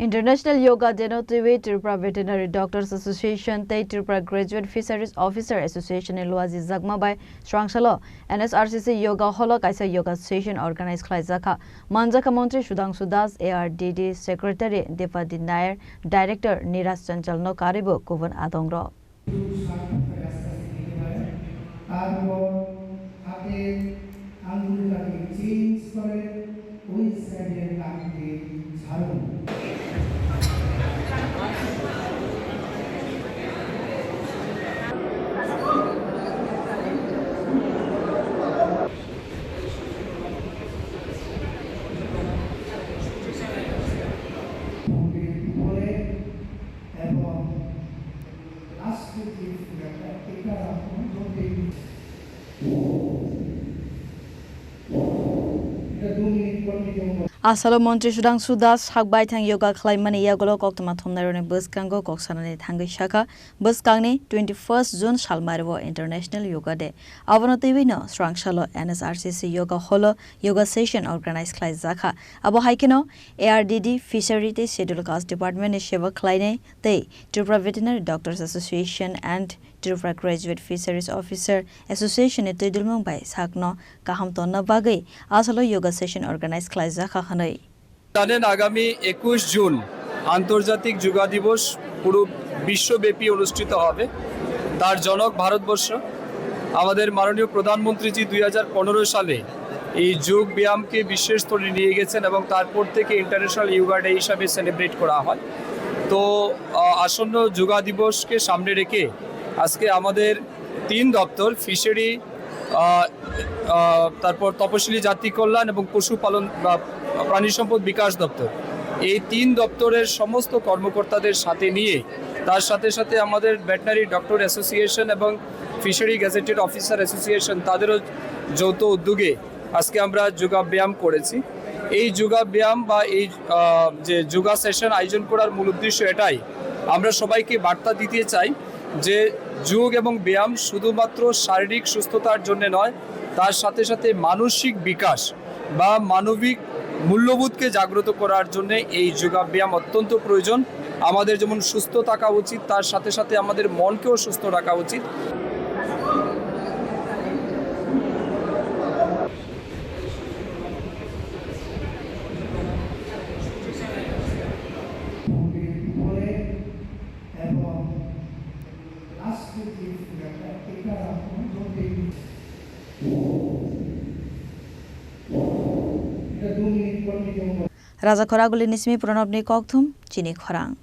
International Yoga Day no Tiwi Tripura Veterinary Doctors Association Tei Tripura Graduate Fisheries Officer Association in Luazi Zagma by Srangsalo NSRCC Yoga Holo Kaisa Yoga Session organized Klaizaka Manjaka Montri Sudhanshu Das ARDD Secretary Depadi Nair Director Niras Chanchal no Karibu Kuvan Adongro Asalo Montri Sudhanshu Das Hakbai Thang Yoga Klaimani Yagolo Koktama Thomnarone Buskango Koksanane Thangai Shaka Buskangni 21st June Shalmarvo International Yoga Day Avanotivino Srangsalo NSRCC Yoga Holo Yoga Session organized Klai Zaka Abo Haikino ARDD Fishery Te Schedule Caste Department Sheva Klaine Te Tripura Veterinary Doctors Association and Tripura Graduate Fisheries Officer Association Tedulmung by Sakno Kahamtona Bagai Asalo Yoga Session organized Klai Zaka Hanoi জানেন আগামী 21 June আন্তর্জাতিক যোগা দিবস পুরো বিশ্বব্যাপী অনুষ্ঠিত হবে তার জনক ভারতবর্ষ আমাদের মাননীয় প্রধানমন্ত্রী জি 2015 সালে এই যোগ ব্যায়ামকে বিশ্ব স্তরে নিয়ে গেছেন এবং তারপর থেকে ইন্টারন্যাশনাল যোগা ডে হিসাবে সেলিব্রেট করা হয় তো আসন্ন যোগা দিবসকে সামনে রেখে আজকে আমাদের তিন দপ্তর ফিশারি তারপর তপশিলি জাতি কল্যাণ এবং পশুপালন বা প্রাণী সম্পদ বিকাশ দপ্তর এই তিন দপ্তরের সমস্ত কর্মকর্তাদের সাথে নিয়ে তার সাথে সাথে আমাদের ভেটেরিনারি ডক্টর অ্যাসোসিয়েশন এবং ফিশারি গ্যাজেটেড অফিসার অ্যাসোসিয়েশন তাদেরও যৌথ উদ্যোগে আজকে আমরা যোগা ব্যায়াম করেছি এই যোগা ব্যায়াম বা এই যে যোগা সেশন আয়োজন করার মূল উদ্দেশ্য এটাই আমরা সবাইকে বার্তা দিতে চাই যে যোগ এবং ব্যায়াম শুধুমাত্র শারীরিক সুস্থতার জন্য নয় তার সাথে সাথে মানসিক বিকাশ বা মানবিক মূল্যবোধকে জাগ্রত করার জন্য এই যোগা ব্যায়াম অত্যন্ত প্রয়োজন আমাদের যেমন সুস্থ থাকা উচিত তার সাথে সাথে আমাদের মনকেও সুস্থ রাখা উচিত Raja Khoraguli Nismi Pranabni Kokthum Chini Khorang